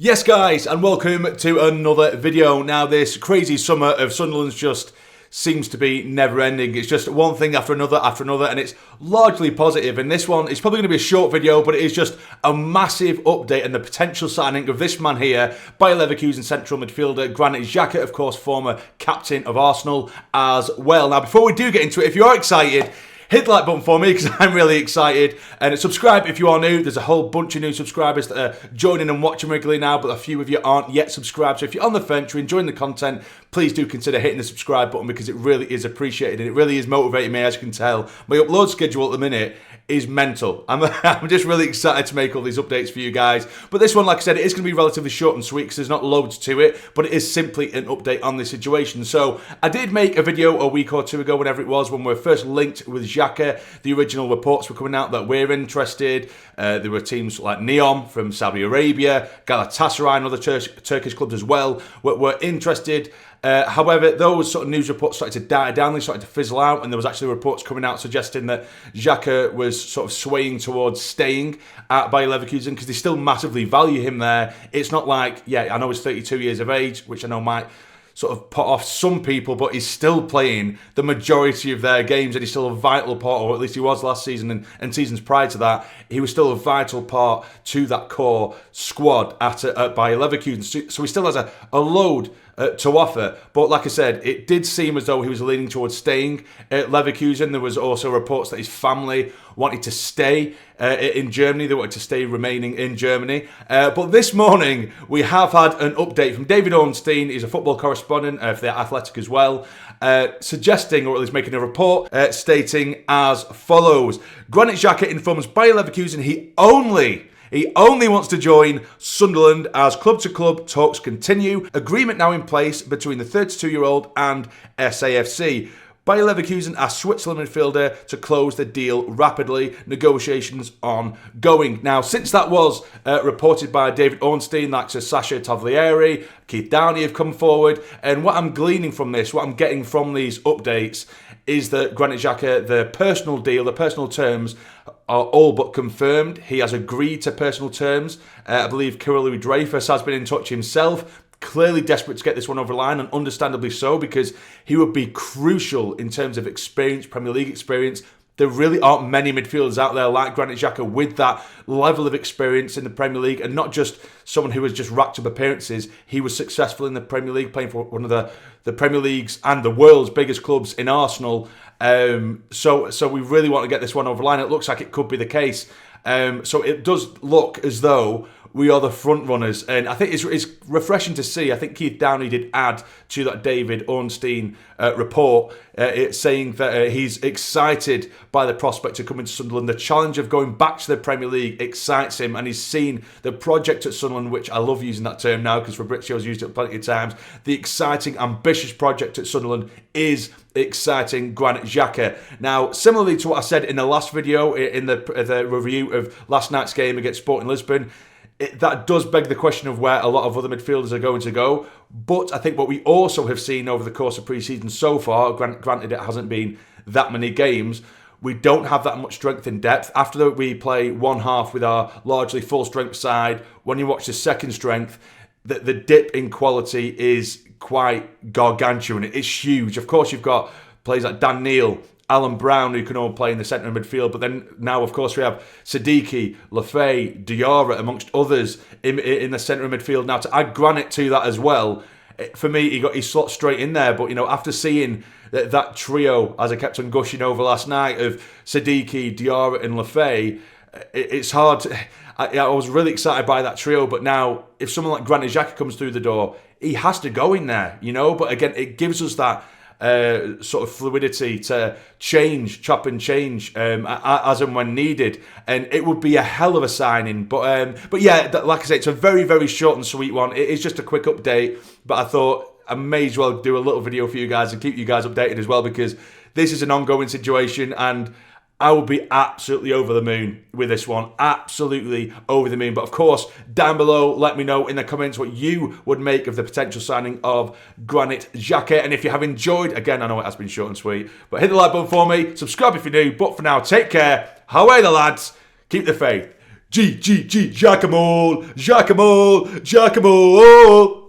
Yes guys, and welcome to another video. Now this crazy summer of Sunderland's just seems to be never ending. It's just one thing after another, and it's largely positive. And this one is probably going to be a short video, but it is just a massive update and the potential signing of this man here, Bayer Leverkusen central midfielder Granit Xhaka, of course former captain of Arsenal as well. Now before we do get into it, if you're excited, hit the like button for me because I'm really excited, and subscribe if you are new. There's a whole bunch of new subscribers that are joining and watching regularly now, but a few of you aren't yet subscribed. So if you're on the fence, you're enjoying the content, please do consider hitting the subscribe button because it really is appreciated and it really is motivating me. As you can tell, my upload schedule at the minute is mental. I'm just really excited to make all these updates for you guys. But this one, like I said, it is going to be relatively short and sweet because there's not loads to it, but it is simply an update on the situation. So I did make a video a week or two ago, whenever it was, when we were first linked with Xhaka. The original reports were coming out that we're interested. There were teams like Neom from Saudi Arabia, Galatasaray and other Turkish clubs as well were interested. However, those sort of news reports started to die down, they started to fizzle out, and there was actually reports coming out suggesting that Xhaka was sort of swaying towards staying at Bayer Leverkusen because they still massively value him there. It's not like, yeah, I know he's 32 years of age, which I know might sort of put off some people, but he's still playing the majority of their games and he's still a vital part, or at least he was last season and seasons prior to that. He was still a vital part to that core squad at Bayer Leverkusen. So he still has a load to offer, but like I said, it did seem as though he was leaning towards staying at Leverkusen. There was also reports that his family wanted to stay in Germany. They wanted to stay remaining in Germany. But this morning, we have had an update from David Ornstein. He's a football correspondent for The Athletic as well, suggesting, or at least making a report, stating as follows. Granit Xhaka informs Bayer Leverkusen he only wants to join Sunderland as club-to-club talks continue. Agreement now in place between the 32-year-old and SAFC. Bayer Leverkusen asked Switzerland midfielder to close the deal rapidly. Negotiations ongoing. Now, since that was reported by David Ornstein, like Sassy Ranma, Keith Dhannoo have come forward. And what I'm gleaning from this, what I'm getting from these updates, is that Granit Xhaka, the personal deal, the personal terms are all but confirmed. He has agreed to personal terms. I believe Kirill Dreyfus has been in touch himself. Clearly desperate to get this one over the line, and understandably so, because he would be crucial in terms of experience, Premier League experience. There really aren't many midfielders out there like Granit Xhaka with that level of experience in the Premier League, and not just someone who has just racked up appearances. He was successful in the Premier League, playing for one of the Premier League's and the world's biggest clubs in Arsenal. So we really want to get this one over the line. It looks like it could be the case. So it does look as though we are the front runners, and I think it's refreshing to see. I think Keith Dhannoo did add to that David Ornstein report, saying that he's excited by the prospect of coming to Sunderland. The challenge of going back to the Premier League excites him, and he's seen the project at Sunderland, which I love using that term now because Fabrizio's used it plenty of times. The exciting, ambitious project at Sunderland is exciting Granit Xhaka. Now, similarly to what I said in the last video, in the review of last night's game against Sporting Lisbon, that does beg the question of where a lot of other midfielders are going to go. But I think what we also have seen over the course of pre-season so far, granted it hasn't been that many games, we don't have that much strength in depth. After we play one half with our largely full-strength side, when you watch the second strength, the dip in quality is quite gargantuan. It's huge. Of course, you've got players like Dan Neil, Alan Brown, who can all play in the centre of midfield, but then now, of course, we have Siddiqui, Lefay, Diarra, amongst others, in the centre of midfield. Now, to add Granit to that as well, for me, he slots straight in there. But, you know, after seeing that trio, as I kept on gushing over last night, of Siddiqui, Diarra and Lefay, it's hard to... I was really excited by that trio, but now, if someone like Granit Xhaka comes through the door, he has to go in there, you know? But again, it gives us that sort of fluidity to chop and change as and when needed, and it would be a hell of a signing. But yeah, like I say, it's a very, very short and sweet one. It is just a quick update, but I thought I may as well do a little video for you guys and keep you guys updated as well, because this is an ongoing situation, and I will be absolutely over the moon with this one. Absolutely over the moon. But of course, down below, let me know in the comments what you would make of the potential signing of Granit Xhaka. And if you have enjoyed, again, I know it has been short and sweet, but hit the like button for me. Subscribe if you're new. But for now, take care. Away the lads. Keep the faith. Jacques, Jacques, Jacques.